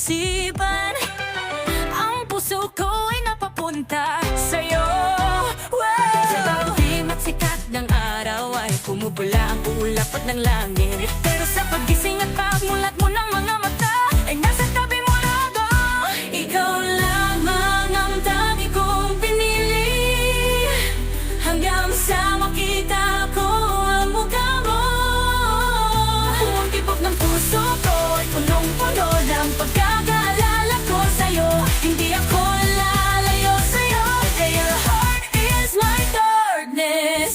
isipan. Ang puso ko ay napapunta sa'yo. Sa bawat dilim at sikat ng araw ay pumupula ang ulapot ng langit. Pero sa paggising at pagmulat mo ng mga mata ay nasa tabi mo na ako. Ikaw lamang ang dami kong pinili, hanggang sa makita ko ang mukha mo. Ang tibok ng puso ko ay punong-puno ng pagkakaalala ko sa'yo. Hindi ako lalayo sa'yo. Your heart is my darkness.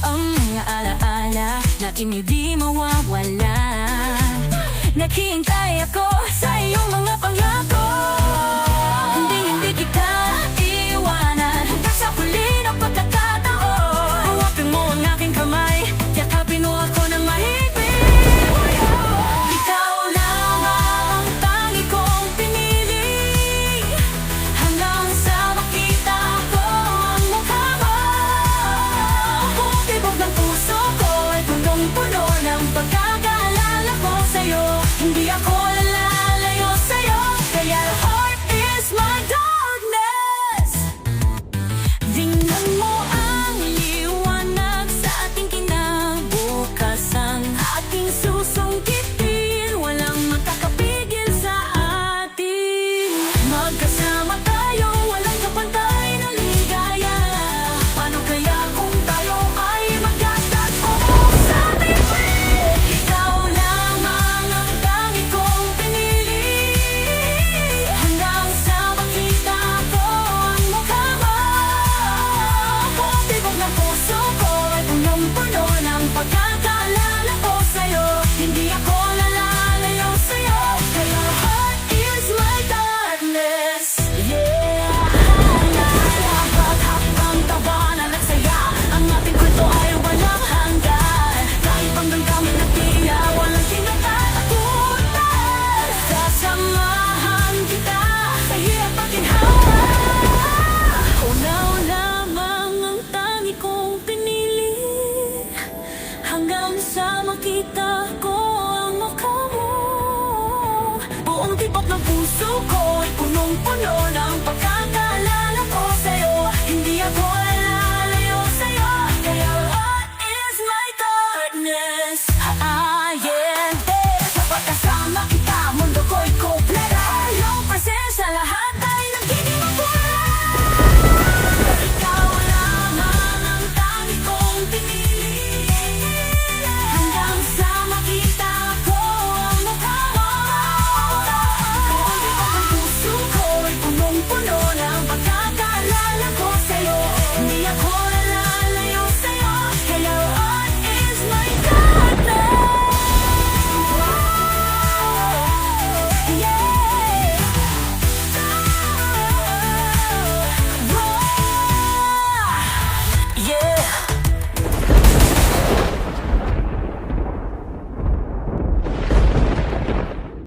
Ang mga alaala na hindi mawawala. Naghihintay ako sa iyong mga pangako.